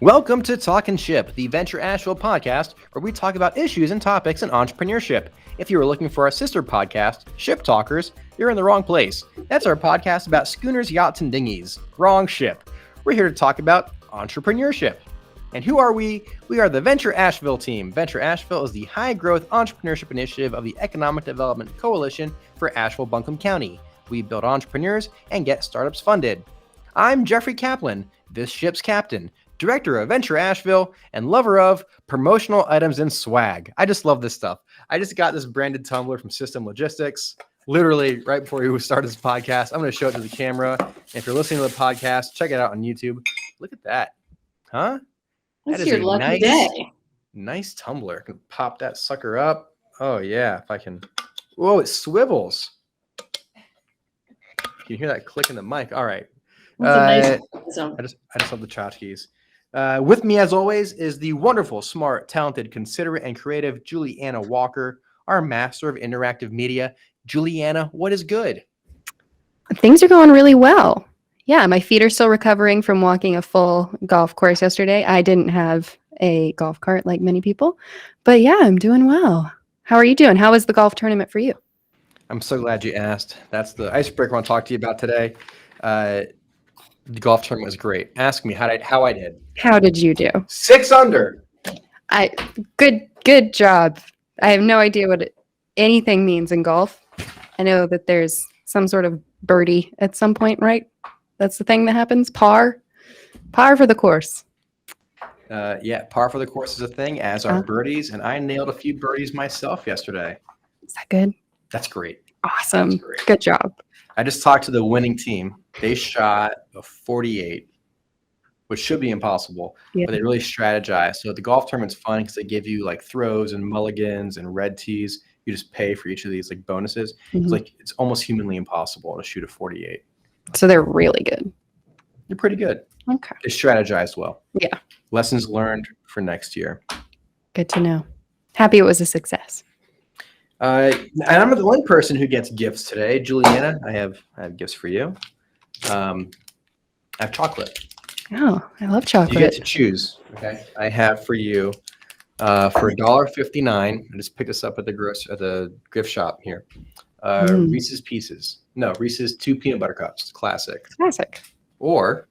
Welcome to Talkin' Ship, the Venture Asheville podcast, where we talk about issues and topics in entrepreneurship. If you were looking for our sister podcast, Ship Talkers, you're in the wrong place. That's our podcast about schooners, yachts, and dinghies. Wrong ship. We're here to talk about entrepreneurship. And who are we? We are the Venture Asheville team. Venture Asheville is the high-growth entrepreneurship initiative of the Economic Development Coalition for Asheville-Buncombe County. We build entrepreneurs and get startups funded. I'm Jeffrey Kaplan, this ship's captain, director of Venture Asheville, and lover of promotional items and swag. I just love this stuff. I just got this branded tumbler from System Logistics, literally right before we started this podcast. I'm going to show it to the camera. And if you're listening to the podcast, check it out on YouTube. Look at that. Huh? That's That is your a lucky day. Nice tumbler. I can pop that sucker up. Oh, yeah. If I can. Whoa, it swivels. Can you hear that click in the mic? All right. That's a nice I just love the tchotchkes. With me, as always, is the wonderful, smart, talented, considerate, and creative Juliana Walker, our master of interactive media. Juliana, what is good? Things are going really well. Yeah, my feet are still recovering from walking a full golf course yesterday. I didn't have a golf cart like many people, but yeah, I'm doing well. How are you doing? How was the golf tournament for you? I'm so glad you asked. That's the icebreaker I want to talk to you about today. The golf tournament was great. Ask me how I did. How did you do? 6 under. Good job. I have no idea what anything means in golf. I know that there's some sort of birdie at some point, right? That's the thing that happens. Par for the course. Yeah, par for the course is a thing, as are birdies, and I nailed a few birdies myself yesterday. Is that good? That's great. Awesome. That's great. Good job. I just talked to the winning team. They shot a 48, which should be impossible, Yeah. but they really strategized. So the golf tournament's fun because they give you like throws and mulligans and red tees. You just pay for each of these like bonuses. Mhm. It's almost humanly impossible to shoot a 48. So they're really good. You're pretty good. Okay. They strategized well. Yeah. Lessons learned for next year. Good to know. Happy it was a success. And I'm the only person who gets gifts today. Juliana, I have gifts for you. I have chocolate. Oh, I love You chocolate. get to choose. Okay. I have for you for $1.59. I just picked this up at the gift shop here. Reese's Pieces. No, Reese's 2 peanut butter cups. Classic. Classic. Or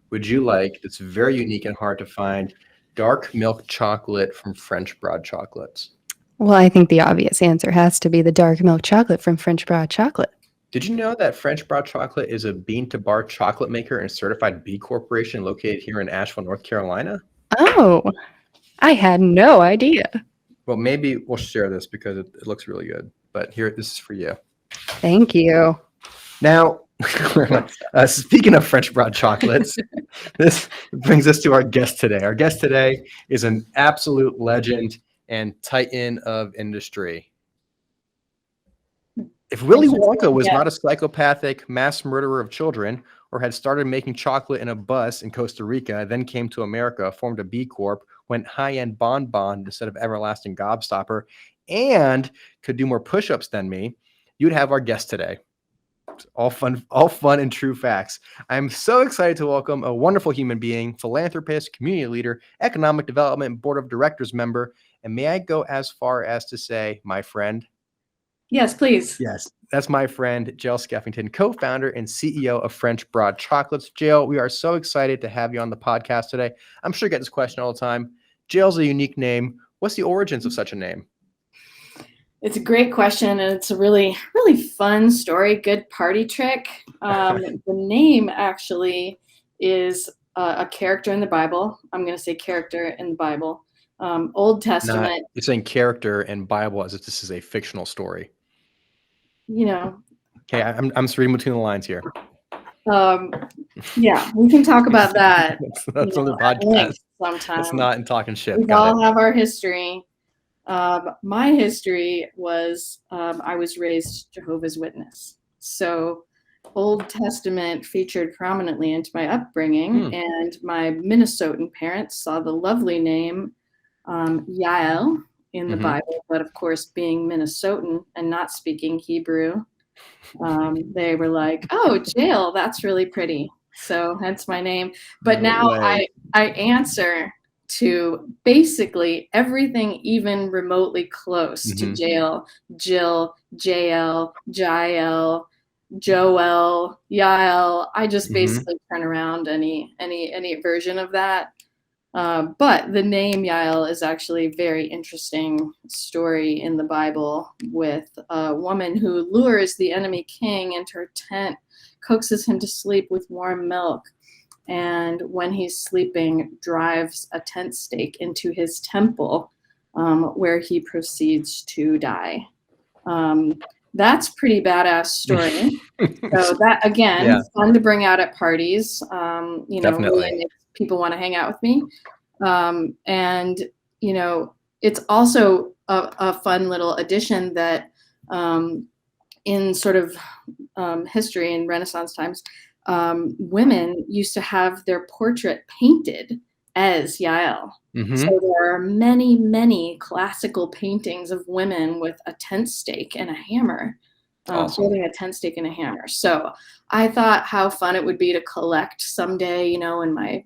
would you like, it's very unique and hard to find, dark milk chocolate from French Broad Chocolates? Well, I think the obvious answer has to be the dark milk chocolate from French Broad Chocolate. Did you know that French Broad Chocolate is a bean-to-bar chocolate maker and certified B Corporation located here in Asheville, North Carolina? Oh, I had no idea. Well, maybe we'll share this because it looks really good. But here, this is for you. Thank you. Now, speaking of French Broad Chocolates, this brings us to our guest today. Our guest today is an absolute legend and titan of industry. If Willy Wonka was not a psychopathic mass murderer of children, or had started making chocolate in a bus in Costa Rica, then came to America, formed a B Corp, went high-end Bon instead of everlasting Gobstopper, and could do more push-ups than me, you'd have our guest today. All fun and true facts. I'm so excited to welcome a wonderful human being, philanthropist, community leader, economic development board of directors member, and may I go as far as to say, my friend? Yes, please. Yes, that's my friend, Jael Skeffington, co-founder and CEO of French Broad Chocolates. Jael, we are so excited to have you on the podcast today. I'm sure you get this question all the time. Jael's a unique name. What's the origins of such a name? It's a great question, and it's a really, really fun story. Good party trick. The name actually is a character in the Bible. I'm going to say character in the Bible. Old Testament. You're saying character and Bible as if this is a fictional story. You know. Okay, I'm just reading between the lines here. Yeah, we can talk about that. That's on the podcast. Sometime. It's not in Talking Ship. We all have our history. My history was I was raised Jehovah's Witness. So Old Testament featured prominently into my upbringing, and my Minnesotan parents saw the lovely name Jael in the Bible, but of course, being Minnesotan and not speaking Hebrew, they were like, "Oh, Jael, that's really pretty." So hence my name. But now I answer to basically everything even remotely close to Jael, Jill, Jael, Jael, Joel, Yael. I just basically turn around any version of that. But the name Jael is actually a very interesting story in the Bible with a woman who lures the enemy king into her tent, coaxes him to sleep with warm milk, and when he's sleeping, drives a tent stake into his temple, where he proceeds to die. That's pretty badass story. So that, again, fun to bring out at parties. Really makes people want to hang out with me. And, it's also a fun little addition that in sort of history in Renaissance times, women used to have their portrait painted as Jael. So there are many, many classical paintings of women with a tent stake and a hammer, holding a tent stake and a hammer. So I thought how fun it would be to collect someday, in my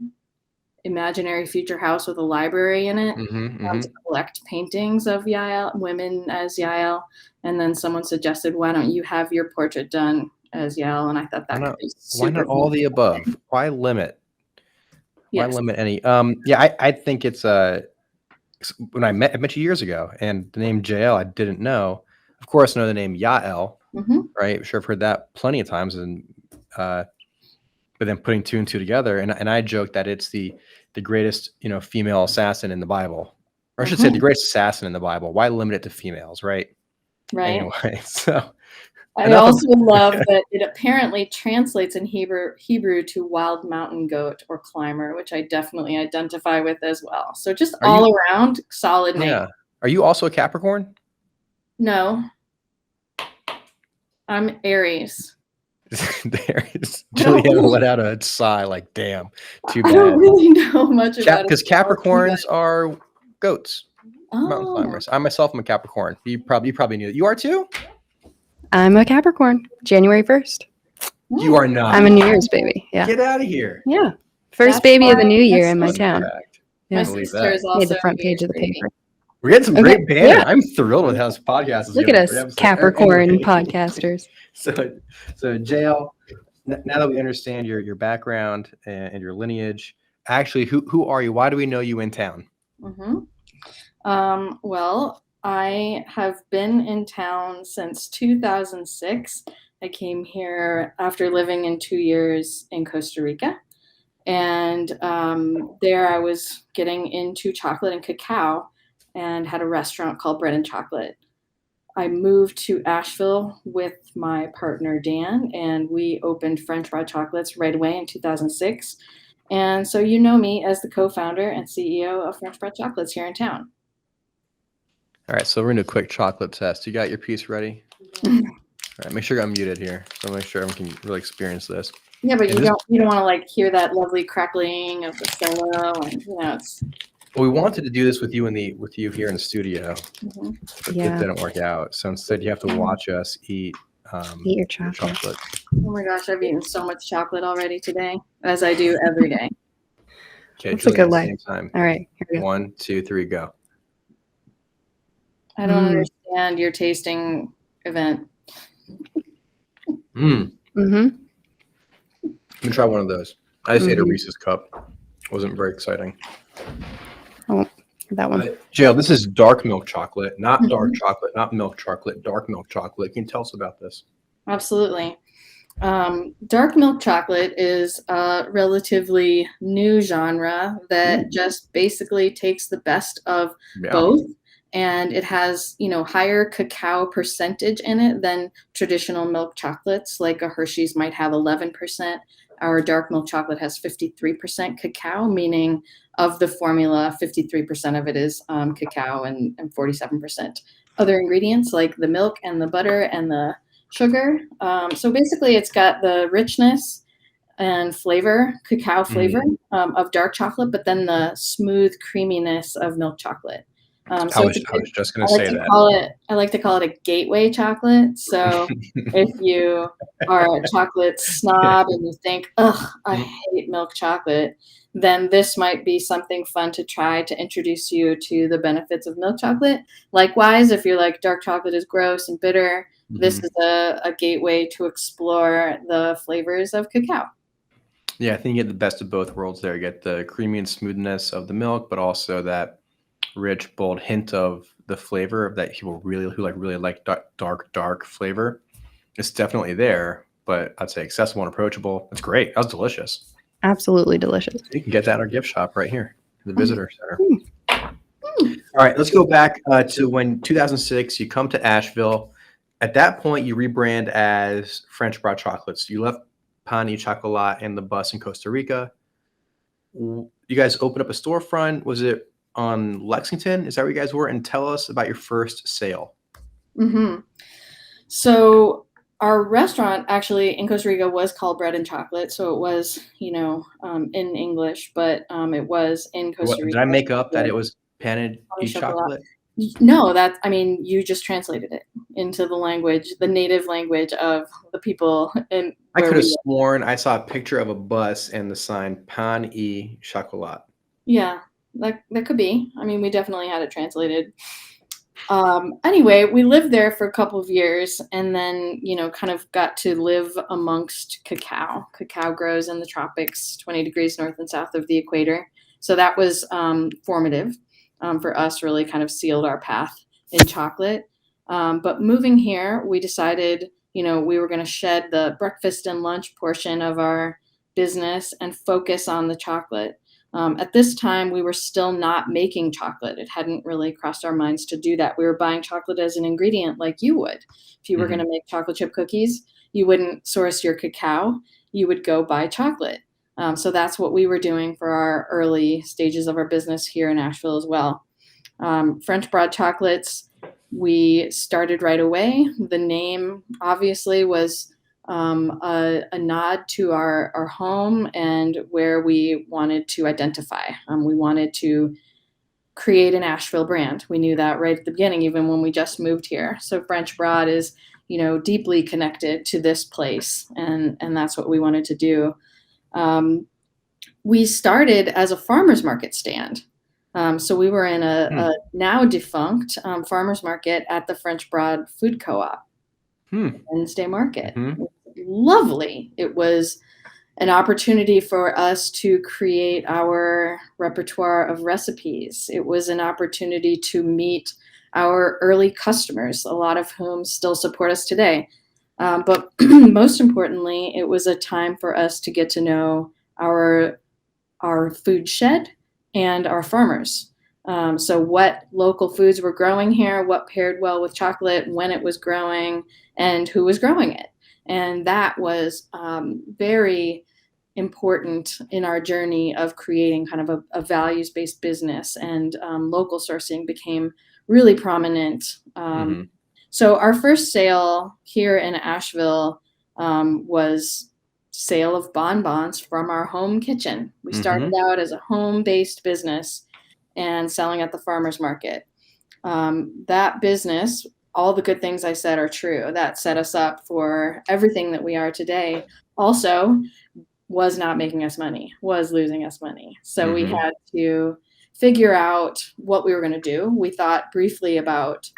imaginary future house with a library in it, to collect paintings of Jael, women as Jael. And then someone suggested, why don't you have your portrait done as Jael? And I thought that could be super why not all the above? Why limit? Yes. Why limit any? I think it's when I met you years ago, and the name Jael I didn't know. Of course, I know the name Yael, right? Sure, I've heard that plenty of times, and but then putting two and two together, and I joke that it's the greatest female assassin in the Bible, or I should say the greatest assassin in the Bible. Why limit it to females, right? Right. Anyway, so. I also love that it apparently translates in Hebrew to wild mountain goat or climber, which I definitely identify with as well. So just all around solid name. Yeah. Are you also a Capricorn? No. I'm Aries. Juliana let out a sigh like, damn, too bad. I don't really know much about it. Because Capricorns are goats, mountain climbers. I myself am a Capricorn. You probably knew that. You are too? I'm a Capricorn, January 1st. You are not. I'm a New Year's baby. Yeah. Get out of here. Yeah. First baby of the new year in my town. My sister is also made the front page of the paper. We're getting some great banner. Yeah. I'm thrilled with how this podcast is Look going. At us, Capricorn podcasters. So Jael, now that we understand your background and your lineage, actually, who are you? Why do we know you in town? Well, I have been in town since 2006. I came here after living in 2 years in Costa Rica. And there I was getting into chocolate and cacao and had a restaurant called Bread and Chocolate. I moved to Asheville with my partner, Dan, and we opened French Fried Chocolates right away in 2006. And so you know me as the co-founder and CEO of French Fried Chocolates here in town. All right, so we're going to do a quick chocolate test. You got your piece ready? All right, make sure I'm muted here. So make sure everyone can really experience this. Yeah, but you don't want to hear that lovely crackling of the solo, and it's. Well, we wanted to do this with you here in the studio, but it didn't work out. So instead, you have to watch us eat your chocolate. Oh my gosh, I've eaten so much chocolate already today, as I do every day. Okay, it's a good life. Same time. All right, here we go. 1, 2, 3, go. I don't understand your tasting event. I'm gonna try one of those. I just ate a Reese's cup. Wasn't very exciting. Oh, that one. Jael, this is dark milk chocolate, not dark chocolate, not milk chocolate, dark milk chocolate. Can you tell us about this? Absolutely. Dark milk chocolate is a relatively new genre that just basically takes the best of both. And it has, higher cacao percentage in it than traditional milk chocolates, like a Hershey's might have 11%. Our dark milk chocolate has 53% cacao, meaning of the formula, 53% of it is cacao and 47% other ingredients like the milk and the butter and the sugar. So basically, it's got the richness and flavor, cacao flavor of dark chocolate, but then the smooth creaminess of milk chocolate. So I was just going to say that. I like to call it a gateway chocolate. So if you are a chocolate snob and you think, ugh, I hate milk chocolate, then this might be something fun to try to introduce you to the benefits of milk chocolate. Likewise, if you're like dark chocolate is gross and bitter, this is a gateway to explore the flavors of cacao. Yeah, I think you get the best of both worlds there. You get the creamy and smoothness of the milk, but also that rich, bold hint of the flavor of that people really like dark flavor. It's definitely there, but I'd say accessible and approachable. It's great. That was delicious. Absolutely delicious. You can get that at our gift shop right here, the visitor center. All right, let's go back to when 2006, you come to Asheville. At that point, you rebrand as French Broad Chocolates. You left Pani Chocolat and the bus in Costa Rica. You guys opened up a storefront. Was it on Lexington? Is that where you guys were? And tell us about your first sale. So our restaurant actually in Costa Rica was called Bread and Chocolate. So it was, in English, but it was in Costa Rica. Did I make up that it was Pani Chocolate? No, you just translated it into the language, the native language of the people. I could have sworn I saw a picture of a bus and the sign Pan y Chocolat. Yeah, that could be. We definitely had it translated. Anyway, we lived there for a couple of years and then, kind of got to live amongst cacao. Cacao grows in the tropics, 20 degrees north and south of the equator. So that was formative. For us, really kind of sealed our path in chocolate. But moving here, we decided, we were going to shed the breakfast and lunch portion of our business and focus on the chocolate. At this time, we were still not making chocolate. It hadn't really crossed our minds to do that. We were buying chocolate as an ingredient like you would. If you were going to make chocolate chip cookies, you wouldn't source your cacao. You would go buy chocolate. So that's what we were doing for our early stages of our business here in Asheville as well. French Broad Chocolates, we started right away. The name obviously was a nod to our home and where we wanted to identify. We wanted to create an Asheville brand. We knew that right at the beginning, even when we just moved here. So French Broad is, deeply connected to this place, and that's what we wanted to do. We started as a farmer's market stand. So we were in a now defunct farmer's market at the French Broad Food Co-op, Wednesday Market. It was lovely. It was an opportunity for us to create our repertoire of recipes. It was an opportunity to meet our early customers, a lot of whom still support us today. But most importantly, it was a time for us to get to know our food shed and our farmers. So what local foods were growing here, what paired well with chocolate, when it was growing, and who was growing it. And that was very important in our journey of creating kind of a values-based business, and local sourcing became really prominent. So our first sale here in Asheville was sale of bonbons from our home kitchen. We started out as a home-based business and selling at the farmer's market. That business, all the good things I said are true. That set us up for everything that we are today. Also, was not making us money, was losing us money. So we had to figure out what we were going to do. We thought briefly about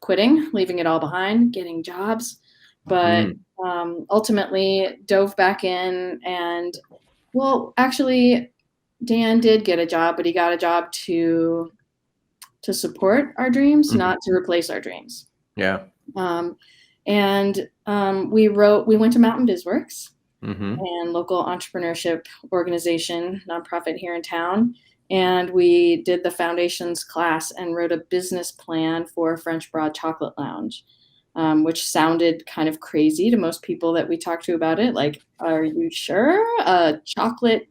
quitting, leaving it all behind, getting jobs, but ultimately dove back in and, well, actually, Dan did get a job, but he got a job to support our dreams, not to replace our dreams. Yeah. And we went to Mountain BizWorks, and local entrepreneurship organization, nonprofit here in town. And we did the foundations class and wrote a business plan for French Broad Chocolate Lounge, which sounded kind of crazy to most people that we talked to about it. Like, are you sure? A chocolate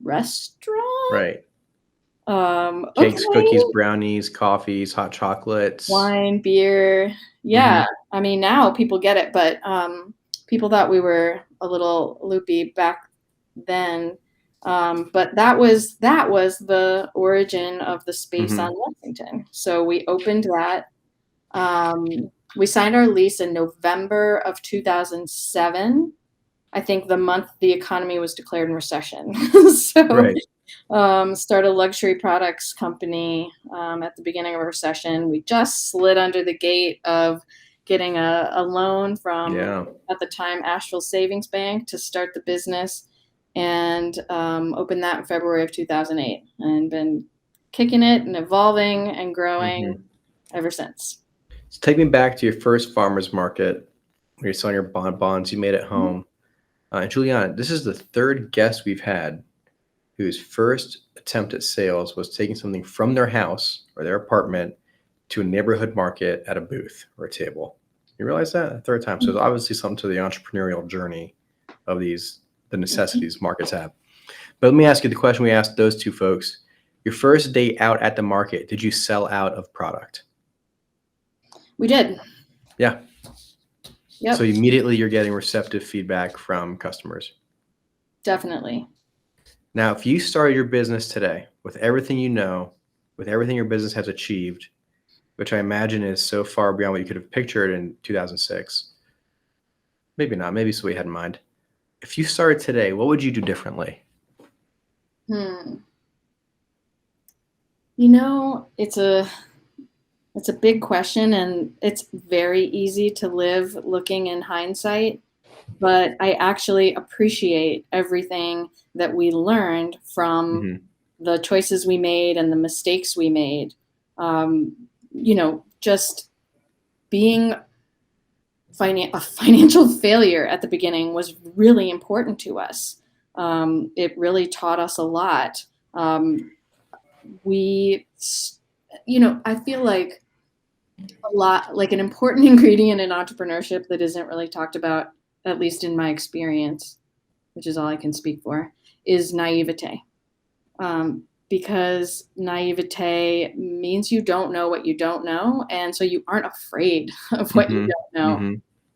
restaurant? Right. Okay. Cakes, cookies, brownies, coffees, hot chocolates, wine, beer. Yeah. I mean, now people get it, but people thought we were a little loopy back then. But that was the origin of the space Mhm. on Lexington. So we opened that. We signed our lease in November of 2007. I think the month the economy was declared in recession. So Right. started a luxury products company at the beginning of a recession. We just slid under the gate of getting a loan from, Yeah. at the time, Asheville Savings Bank to start the business, and opened that in February of 2008, and been kicking it and evolving and growing Mhm. ever since. So take me back to your first farmer's market where you're selling your bonbons you made at Mhm. home. And Juliana, this is the third guest we've had whose first attempt at sales was taking something from their house or their apartment to a neighborhood market at a booth or a table. You realize that? The third time. So it's obviously something to the entrepreneurial journey of the necessities markets have. But let me ask you the question we asked those two folks. Your first day out at the market, did you sell out of product? We did. Yeah. So Yep, immediately you're getting receptive feedback from customers. definitely. Now, if you started your business today with everything you know, with everything your business has achieved, which I imagine is so far beyond what you could have pictured in 2006, maybe not, maybe it's what you had in mind. If you started today, what would you do differently? Hmm. You know, it's a big question, and it's very easy to live looking in hindsight, but I actually appreciate everything that we learned from Hmm. the choices we made and the mistakes we made. Um, just being a financial failure at the beginning was really important to us. It really taught us a lot. Um, we, I feel like a lot, like an important ingredient in entrepreneurship that isn't really talked about, at least in my experience, which is all I can speak for, is naivete. Because naivete means you don't know what you don't know, and so you aren't afraid of what you Hmm. don't know. Hmm.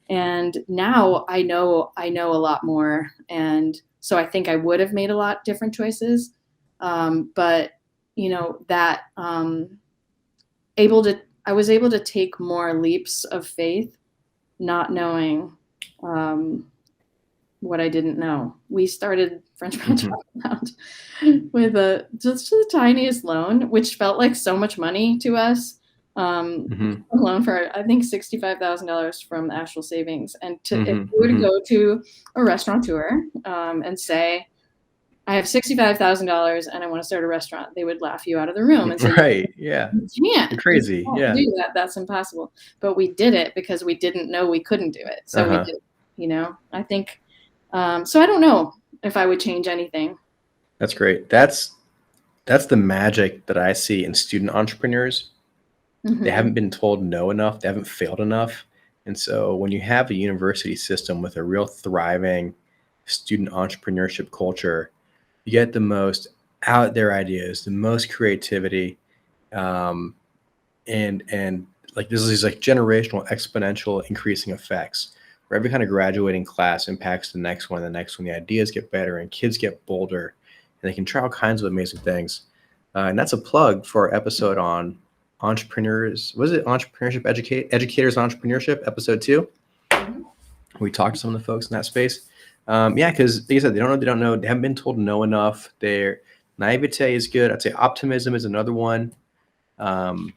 And now I know a lot more, and so I think I would have made a lot different choices. But that able to I was able to take more leaps of faith, not knowing um, what I didn't know. We started French Fry Hmm. Chocolate with just the tiniest loan, which felt like so much money to us. Hmm. A loan for, I think, $65,000 from the Asheville Savings, and if Hmm. you were to Hmm. go to a restaurateur and say, "I have $65,000 and I want to start a restaurant," they would laugh you out of the room and say, Right. Yeah. "You You're you crazy. can't Yeah. do that. That's impossible." But we did it because we didn't know we couldn't do it. So we Uh-huh. did. I think. So I don't know if I would change anything. That's great. That's the magic that I see in student entrepreneurs. They Hmm. haven't been told no enough. They haven't failed enough. And so when you have a university system with a real thriving student entrepreneurship culture, you get the most out there ideas, the most creativity, um, and like there's these like generational exponential increasing effects where every kind of graduating class impacts the next one, the next one. The ideas get better and kids get bolder, and they can try all kinds of amazing things. And that's a plug for our episode on entrepreneurs. Was it entrepreneurship educators entrepreneurship episode 2? Hmm. We talked to some of the folks in that space. Yeah, because like I said, they don't know, they haven't been told no enough. Their naivete is good. I'd say optimism is another one. Um,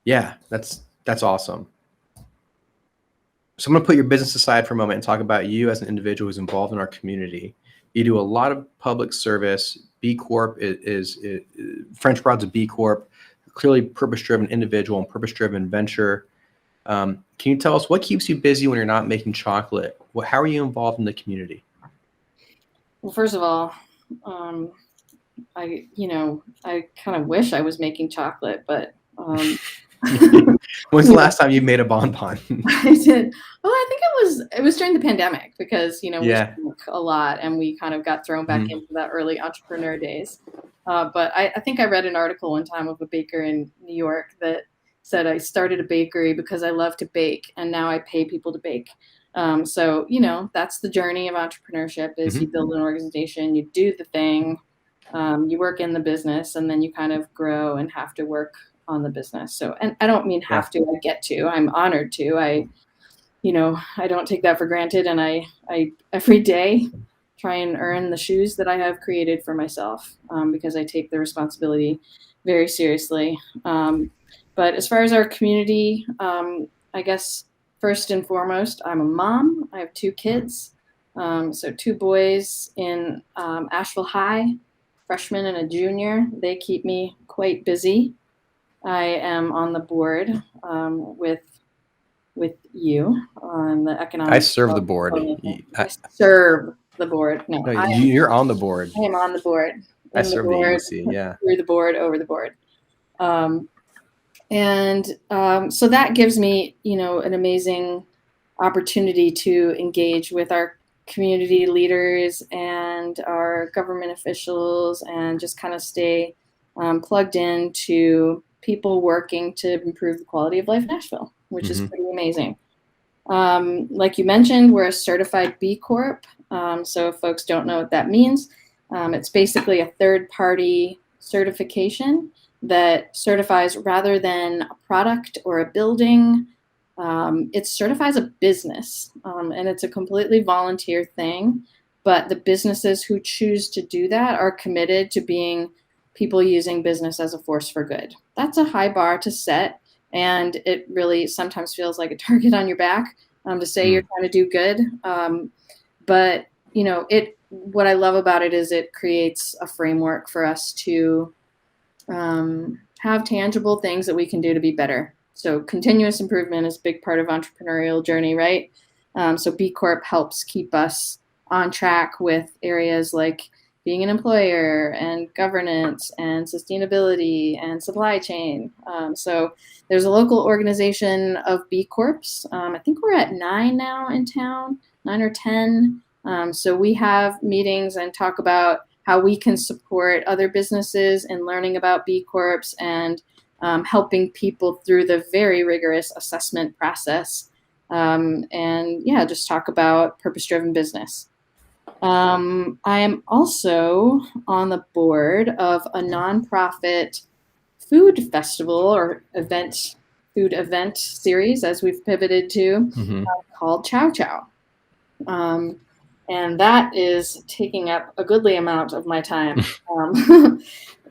yeah, that's awesome. So I'm going to put your business aside for a moment and talk about you as an individual who's involved in our community. You do a lot of public service. B Corp is French Broad's a B Corp, clearly purpose-driven individual and purpose-driven venture. Can you tell us what keeps you busy when you're not making chocolate? How are you involved in the community? Well, first of all, um, I kind of wish I was making chocolate, but When's the you know, last time you made a bonbon? I did. Well, I think it was during the pandemic because we Yeah. spoke a lot and we kind of got thrown back Mhm. into that early entrepreneur days. But I think I read an article one time of a baker in New York that said, "I started a bakery because I love to bake, and now I pay people to bake." So, that's the journey of entrepreneurship is you build an organization, you do the thing, you work in the business, and then you kind of grow and have to work on the business. So, and I don't mean have to, I get to, I'm honored to, I don't take that for granted. And I every day try and earn the shoes that I have created for myself, because I take the responsibility very seriously. But as far as our community, I guess first and foremost, I'm a mom. I have 2 kids. So 2 boys in Asheville High, freshman and a junior. They keep me quite busy. I am on the board with you on the economic. I serve the board. I serve the board. No, you're on the board. I am on the board. I serve the EDC, yeah. Through the board, over the board. So that gives me, an amazing opportunity to engage with our community leaders and our government officials and just kind of stay plugged into people working to improve the quality of life in Asheville, which is pretty amazing. Like you mentioned, we're a certified B Corp. So if folks don't know what that means, it's basically a third-party certification that certifies rather than a product or a building, it certifies a business, and it's a completely volunteer thing. But the businesses who choose to do that are committed to being people using business as a force for good. That's a high bar to set, and it really sometimes feels like a target on your back to say you're trying to do good. But what I love about it is it creates a framework for us to have tangible things that we can do to be better. So continuous improvement is a big part of entrepreneurial journey, right? So B Corp helps keep us on track with areas like being an employer and governance and sustainability and supply chain. So there's a local organization of B Corps. I think we're at 9 now in town, 9 or 10. So we have meetings and talk about how we can support other businesses in learning about B Corps and helping people through the very rigorous assessment process. Just talk about purpose-driven business. I am also on the board of a nonprofit food festival or food event series, as we've pivoted to, called Chow Chow. And that is taking up a goodly amount of my time.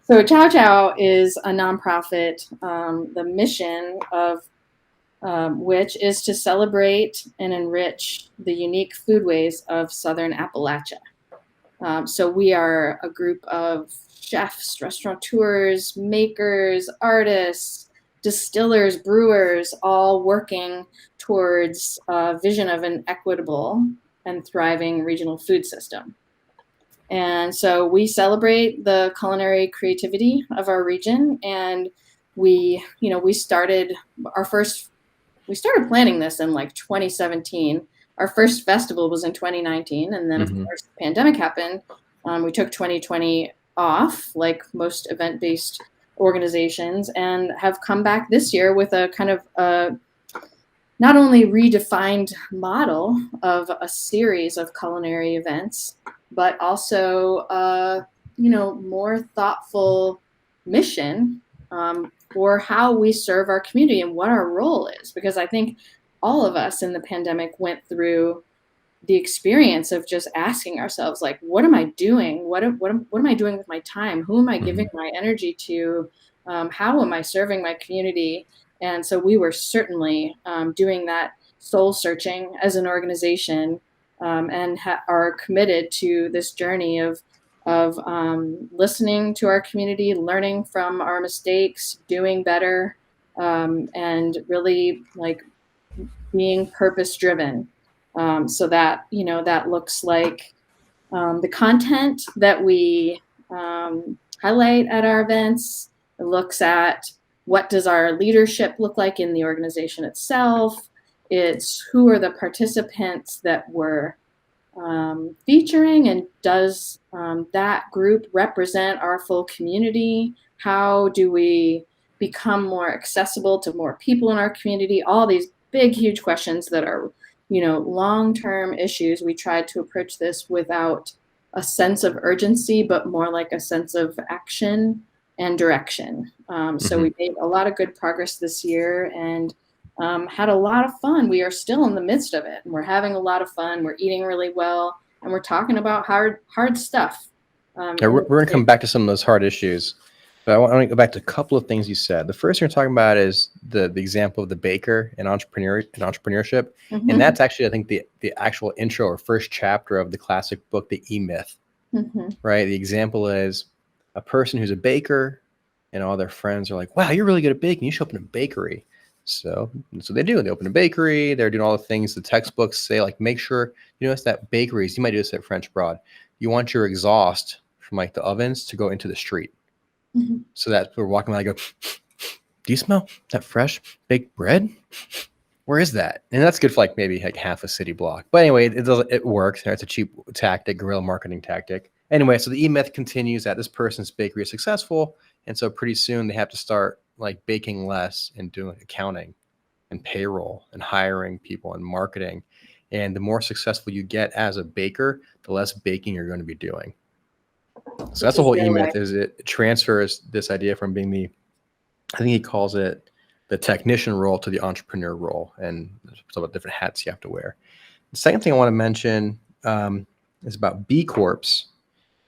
So Chow Chow is a nonprofit, the mission of which is to celebrate and enrich the unique foodways of Southern Appalachia. So we are a group of chefs, restaurateurs, makers, artists, distillers, brewers, all working towards a vision of an equitable and thriving regional food system. And so we celebrate the culinary creativity of our region, and we started planning this in like 2017. Our first festival was in 2019, and then of course the pandemic happened. We took 2020 off, like most event-based organizations, and have come back this year with a kind of not only redefined model of a series of culinary events, but also more thoughtful mission for how we serve our community and what our role is. Because I think all of us in the pandemic went through the experience of just asking ourselves, like, what am I doing? What am I doing with my time? Who am I giving my energy to? How am I serving my community? And so we were certainly doing that soul searching as an organization, and are committed to this journey of listening to our community, learning from our mistakes, doing better, and really like being purpose driven. So that that looks like the content that we highlight at our events. It looks at what does our leadership look like in the organization itself. It's who are the participants that we're featuring, and does that group represent our full community? How do we become more accessible to more people in our community? All these big, huge questions that are long-term issues. We tried to approach this without a sense of urgency, but more like a sense of action and direction. So we made a lot of good progress this year and had a lot of fun. We are still in the midst of it, and we're having a lot of fun. We're eating really well, and we're talking about hard stuff. Yeah, we're going to come back to some of those hard issues, but I want to go back to a couple of things you said. The first thing you're talking about is the example of the baker and entrepreneurship, and that's actually, I think, the actual intro or first chapter of the classic book, The E-Myth. Right? The example is a person who's a baker, and all their friends are like, "Wow, you're really good at baking. You should open a bakery." So they do. They open a bakery. They're doing all the things the textbooks say, like make sure it's that bakeries. You might do this at French Broad. You want your exhaust from like the ovens to go into the street, so that we're walking by. I go, "Do you smell that fresh baked bread? Where is that?" And that's good for like maybe like half a city block. But anyway, it works. It's a cheap tactic, guerrilla marketing tactic. Anyway, so the E-Myth continues that this person's bakery is successful, and so pretty soon they have to start like baking less and doing accounting and payroll and hiring people and marketing. And the more successful you get as a baker, the less baking you're going to be doing. So that's the whole E-Myth. Is it transfers this idea from being I think he calls it the technician role to the entrepreneur role, and there's about different hats you have to wear. The second thing I want to mention is about B Corps.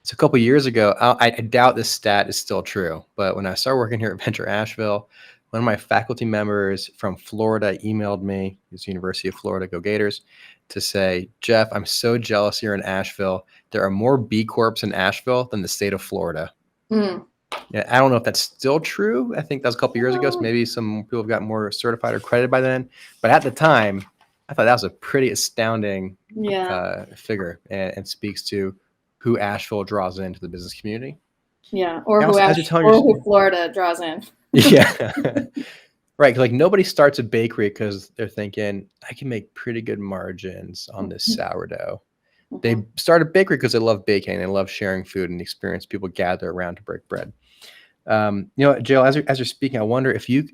It's a couple of years ago. I doubt this stat is still true, but when I started working here at Venture Asheville, one of my faculty members from Florida emailed me, it's University of Florida, go Gators, to say, "Jeff, I'm so jealous you're in Asheville. There are more B Corps in Asheville than the state of Florida." Yeah, I don't know if that's still true. I think that was a couple of years ago, so maybe some people have got more certified or accredited by then. But at the time, I thought that was a pretty astounding figure, and speaks to who Asheville draws into the business community. Yeah, or who Florida draws in. Yeah. Right. Like nobody starts a bakery because they're thinking, I can make pretty good margins on this sourdough. They start a bakery because they love baking. They love sharing food and the experience people gather around to break bread. Jael, as you're speaking, I wonder if you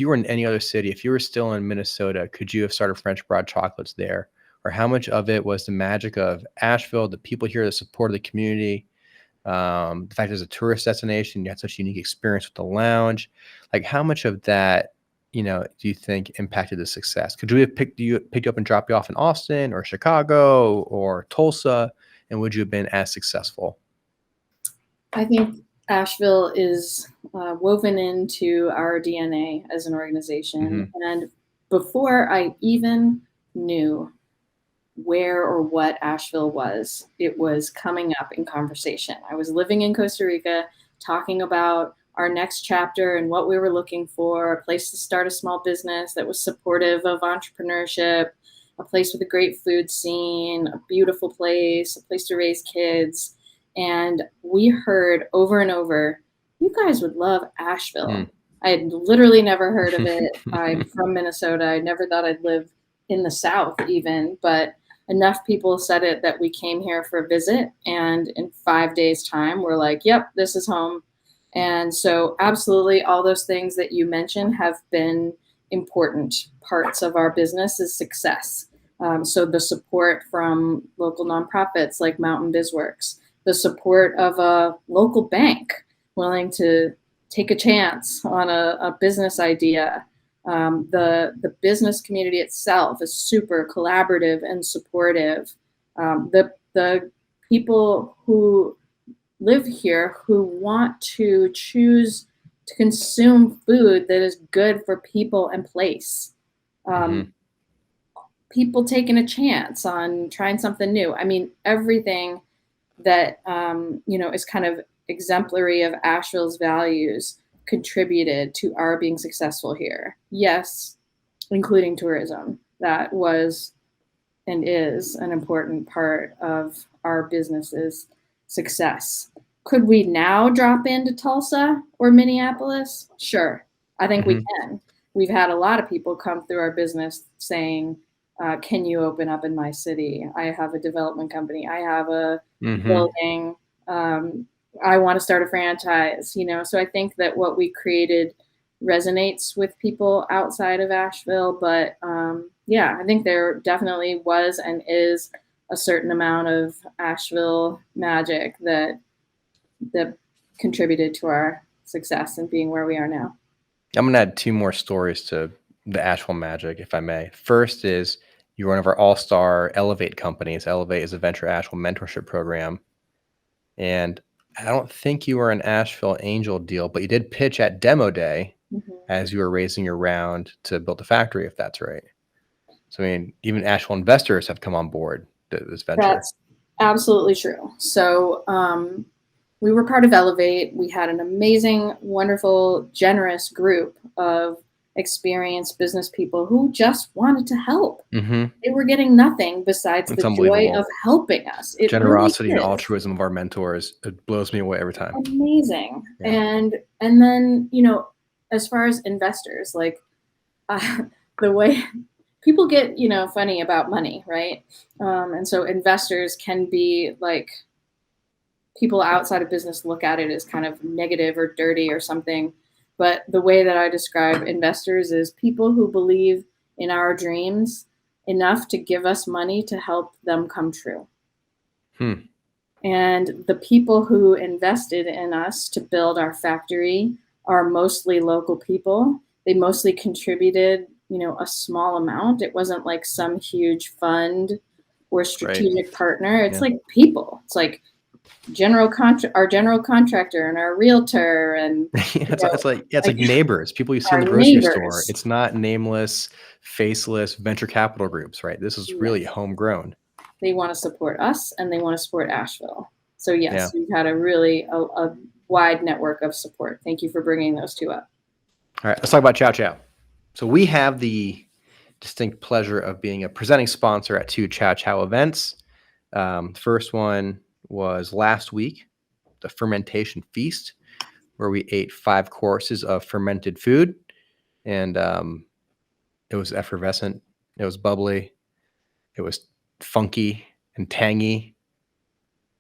were in any other city, if you were still in Minnesota, could you have started French Broad Chocolates there? Or how much of it was the magic of Asheville, the people here, the support of the community, the fact there's a tourist destination, you had such a unique experience with the lounge. Like how much of that, do you think impacted the success? Could we have picked you up and dropped you off in Austin or Chicago or Tulsa, and would you have been as successful? I think Asheville is woven into our DNA as an organization. And before I even knew where or what Asheville was, it was coming up in conversation. I was living in Costa Rica, talking about our next chapter and what we were looking for, a place to start a small business that was supportive of entrepreneurship, a place with a great food scene, a beautiful place, a place to raise kids. And we heard over and over, "You guys would love Asheville." I had literally never heard of it. I'm from Minnesota. I never thought I'd live in the South even, but enough people said it that we came here for a visit. And in 5 days' time, we're like, yep, this is home. And so absolutely all those things that you mentioned have been important parts of our business's success. So the support from local nonprofits like Mountain BizWorks, the support of a local bank willing to take a chance on a business idea. The business community itself is super collaborative and supportive. The people who live here who want to choose to consume food that is good for people and place. People taking a chance on trying something new. I mean, everything that is kind of exemplary of Asheville's values contributed to our being successful here. Yes, including tourism. That was and is an important part of our business's success. Could we now drop into Tulsa or Minneapolis? Sure, I think we can. We've had a lot of people come through our business saying, can you open up in my city? I have a development company. I have a building. I want to start a franchise, So I think that what we created resonates with people outside of Asheville, but Yeah, I think there definitely was and is a certain amount of Asheville magic that contributed to our success and being where we are now. I'm gonna add 2 more stories to the Asheville Magic, if I may. First is you're one of our all-star Elevate companies. Elevate is a venture Asheville mentorship program, and I don't think you were an Asheville Angel deal, but you did pitch at Demo Day as you were raising your round to build a factory, if that's right. So, I mean, even Asheville investors have come on board this venture. That's absolutely true. So we were part of Elevate. We had an amazing, wonderful, generous group of experienced business people who just wanted to help. They were getting nothing besides the joy of helping us. It generosity really and altruism of our mentors, it blows me away every time. Amazing. Yeah. And then, you know, as far as investors, like the way people get, you know, funny about money, right? And so investors can be like, people outside of business look at it as kind of negative or dirty or something. But the way that I describe investors is people who believe in our dreams enough to give us money to help them come true. And the people who invested in us to build our factory are mostly local people. They mostly contributed, you know, a small amount. It wasn't like some huge fund or strategic partner. It's like people. It's like our general contractor and our realtor and it's like neighbors, people you see in the grocery store. It's not nameless, faceless venture capital groups, right? This is really homegrown. They want to support us and they want to support Asheville. So yes, we've had a wide network of support. Thank you for bringing those 2 up. All right, let's talk about Chow Chow. So we have the distinct pleasure of being a presenting sponsor at 2 Chow Chow events. First one was last week, the Fermentation Feast, where we ate 5 courses of fermented food, and it was effervescent, it was bubbly, it was funky and tangy,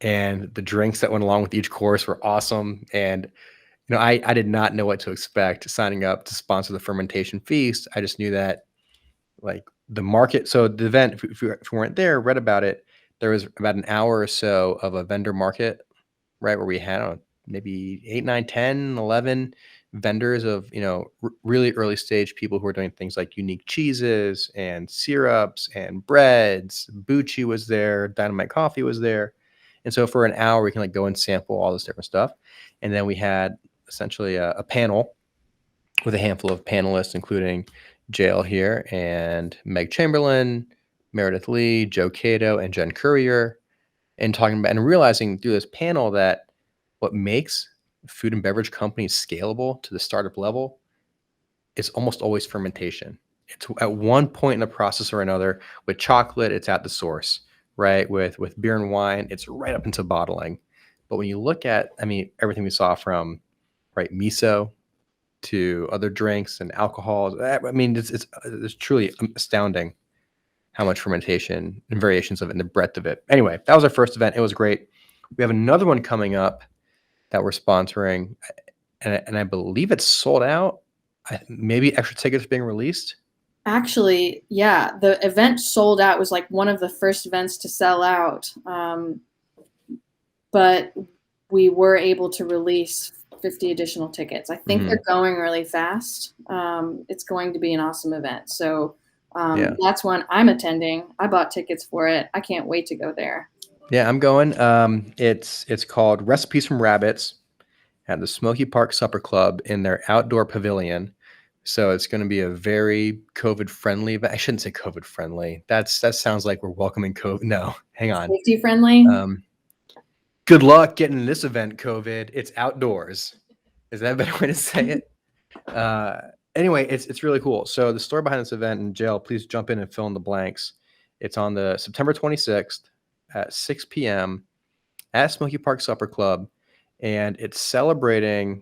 and the drinks that went along with each course were awesome. And you know, I did not know what to expect signing up to sponsor the Fermentation Feast. I just knew that like the market. So the event, if we weren't there, read about it, there was about an hour or so of a vendor market, right, where we had maybe 8, 9, 10, 11 vendors of, you know, really early stage people who are doing things like unique cheeses and syrups and breads. Bucci was there, Dynamite Coffee was there. And so for an hour, we can like go and sample all this different stuff. And then we had essentially a panel with a handful of panelists, including Jael here and Meg Chamberlain, Meredith Lee, Joe Cato, and Jen Courier, and talking about and realizing through this panel that what makes food and beverage companies scalable to the startup level is almost always fermentation. It's at one point in the process or another. With chocolate, it's at the source, right? With beer and wine, it's right up into bottling. But when you look at, I mean, everything we saw from, right, miso to other drinks and alcohols, I mean, it's truly astounding how much fermentation and variations of it and the breadth of it. Anyway, that was our first event. It was great. We have another one coming up that we're sponsoring, and I believe it's sold out. Maybe extra tickets being released. Actually, yeah, the event sold out. It was like one of the first events to sell out. But we were able to release 50 additional tickets. I think they're going really fast. It's going to be an awesome event. So that's one I'm attending. I bought tickets for it. I can't wait to go there. Yeah, I'm going. It's called Recipes from Rabbits at the Smoky Park Supper Club in their outdoor pavilion. So it's going to be a very COVID-friendly event. I shouldn't say COVID-friendly. That sounds like we're welcoming COVID. No, hang on. Safety-friendly. Good luck getting in this event, COVID. It's outdoors. Is that a better way to say it? Anyway, it's really cool. So the story behind this event, and Jael, please jump in and fill in the blanks. It's on the September 26th at 6 p.m. at Smoky Park Supper Club, and it's celebrating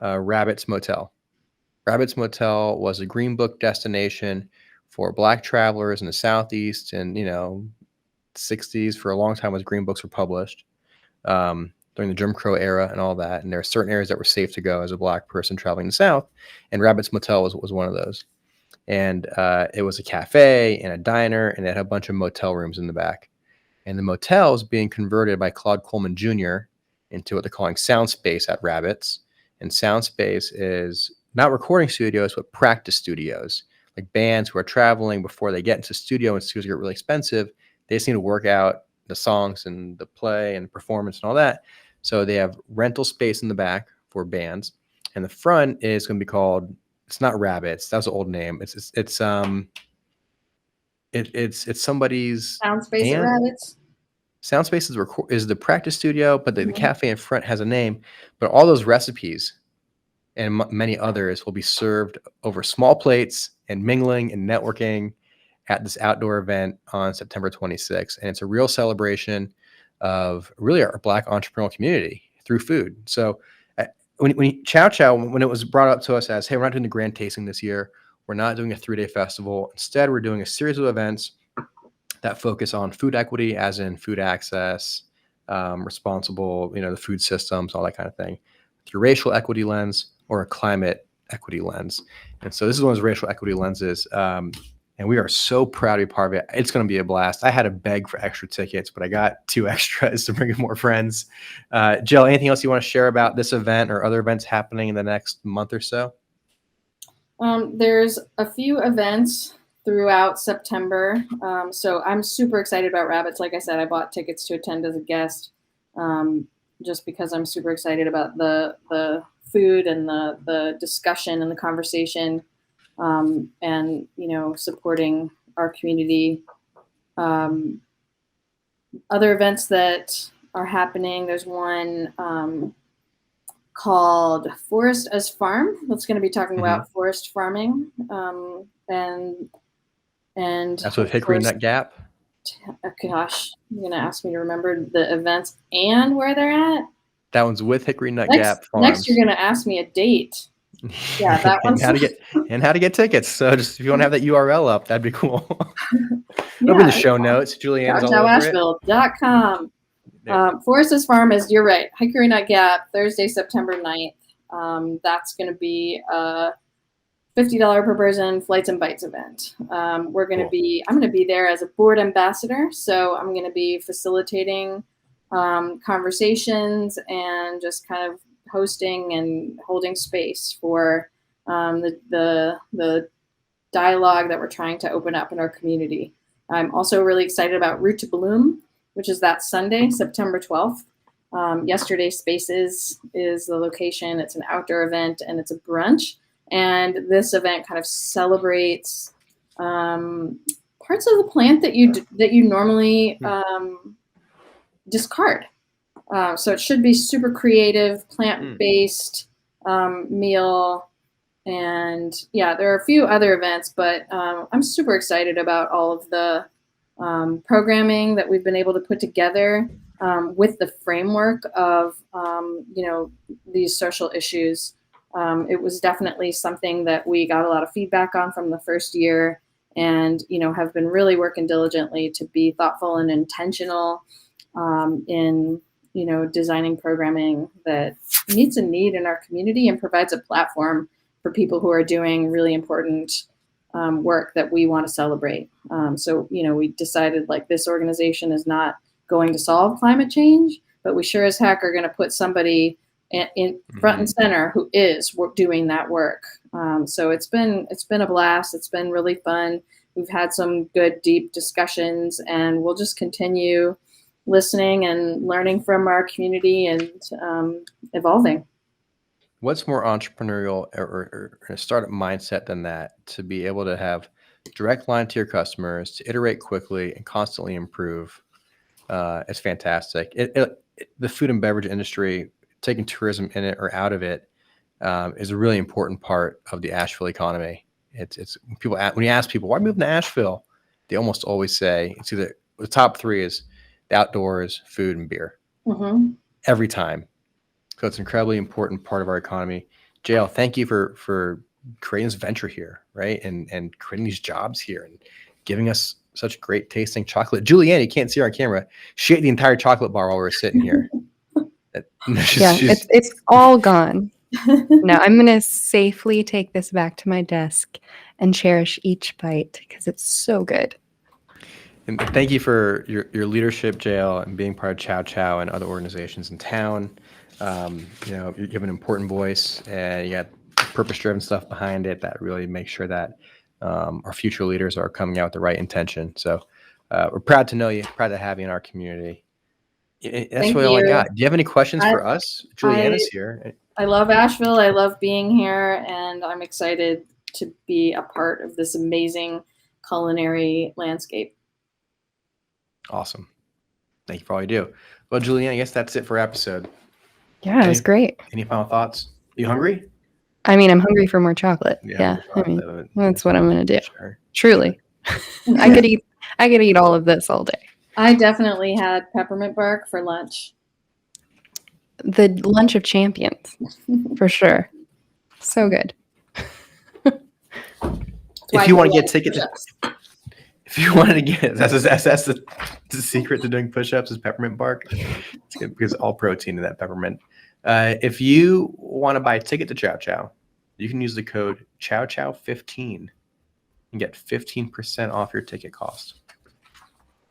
Rabbits Motel. Rabbits Motel was a Green Book destination for Black travelers in the Southeast, and 60s. For a long time, as Green Books were published during the Jim Crow era and all that. And there are certain areas that were safe to go as a Black person traveling the South, and Rabbits Motel was one of those. And it was a cafe and a diner, and it had a bunch of motel rooms in the back. And the motel is being converted by Claude Coleman Jr. into what they're calling Soundspace at Rabbits. And Soundspace is not recording studios, but practice studios. Like bands who are traveling before they get into studio, and studios get really expensive, they just need to work out the songs and the play and the performance and all that. So they have rental space in the back for bands, and the front is going to be called, it's not Rabbits, that was an old name. It's somebody's Soundspace at Rabbits. Soundspace is the practice studio, but the cafe in front has a name. But all those recipes and many others will be served over small plates and mingling and networking at this outdoor event on September 26th. And it's a real celebration of really our Black entrepreneurial community through food. So when Chow Chow, when it was brought up to us as, hey, we're not doing the grand tasting this year, we're not doing a 3-day festival. Instead, we're doing a series of events that focus on food equity, as in food access, responsible, the food systems, all that kind of thing, through racial equity lens or a climate equity lens. And so this is one of those racial equity lenses. And we are so proud to be part of it. It's going to be a blast. I had to beg for extra tickets, but I got 2 extras to bring in more friends. Jill, anything else you want to share about this event or other events happening in the next month or so? There's a few events throughout September. So I'm super excited about Rabbits. Like I said, I bought tickets to attend as a guest, just because I'm super excited about the food and the discussion and the conversation, and supporting our community. Other events that are happening, there's one called Forest as Farm that's going to be talking about forest farming, and that's with Hickory Nut Gap. Gosh, you're going to ask me to remember the events and where they're at. That one's with Hickory Nut Gap Farms. Next, you're going to ask me a date. Yeah, that one's how to get tickets. So just if you want to have that URL up, that'd be cool. It'll be in the show notes. Juliana's all over ChowChowAsheville.com. Forest's Farm is, you're right, Hickory Nut Gap, Thursday, September 9th. That's going to be a $50 per person flights and bites event. I'm going to be there as a board ambassador. So I'm going to be facilitating conversations and just kind of hosting and holding space for the dialogue that we're trying to open up in our community. I'm also really excited about Root to Bloom, which is that Sunday, September 12th. Yesterday Spaces is the location. It's an outdoor event and it's a brunch. And this event kind of celebrates parts of the plant that you normally discard. So it should be super creative, plant-based meal. And yeah, there are a few other events, but I'm super excited about all of the programming that we've been able to put together with the framework of, these social issues. It was definitely something that we got a lot of feedback on from the first year, and, have been really working diligently to be thoughtful and intentional in designing programming that meets a need in our community and provides a platform for people who are doing really important work that we want to celebrate. So, we decided this organization is not going to solve climate change, but we sure as heck are going to put somebody in front and center who is doing that work. So it's been a blast. It's been really fun. We've had some good, deep discussions, and we'll just continue listening and learning from our community and evolving. What's more entrepreneurial or a startup mindset than that, to be able to have direct line to your customers, to iterate quickly and constantly improve? It's fantastic. The food and beverage industry, taking tourism in it or out of it, is a really important part of the Asheville economy. It's when you ask people why move to Asheville, they almost always say it's either the top 3 is the outdoors, food, and beer. Every time. So it's an incredibly important part of our economy. Jael, thank you for creating this venture here, right? And creating these jobs here and giving us such great tasting chocolate. Juliana, you can't see her on camera. She ate the entire chocolate bar while we were sitting here. It's all gone. Now I'm going to safely take this back to my desk and cherish each bite because it's so good. And thank you for your leadership, Jael, and being part of Chow Chow and other organizations in town. You have an important voice, and you got purpose-driven stuff behind it that really makes sure that our future leaders are coming out with the right intention. So we're proud to know you, proud to have you in our community. That's Thank really all I you. got. Do you have any questions for us? Juliana's here. I love Asheville. I love being here, and I'm excited to be a part of this amazing culinary landscape. Awesome. Thank you for all you do. Well, Juliana, I guess that's it for our episode. Yeah, it was great. Any final thoughts? You hungry? I mean, I'm hungry for more chocolate. Yeah, more I mean, chocolate. that's what I'm going to do. Sure. Truly. I could eat all of this all day. I definitely had peppermint bark for lunch. The lunch of champions, for sure. So good. If you want to get tickets, if you wanted to get, that's the secret to doing push-ups is peppermint bark. It's good because all protein in that peppermint. If you want to buy a ticket to Chow Chow, you can use the code ChowChow15 and get 15% off your ticket cost.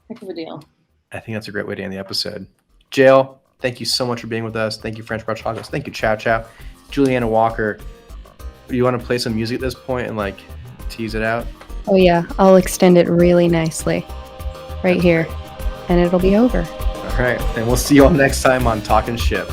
Heck of a deal. I think that's a great way to end the episode. Jael, thank you so much for being with us. Thank you, French Broad Chocolates. Thank you, Chow Chow. Juliana Walker, you want to play some music at this point and like tease it out? Oh yeah, I'll extend it really nicely right here, and it'll be over. All right, and we'll see you all next time on Talkin' Ship.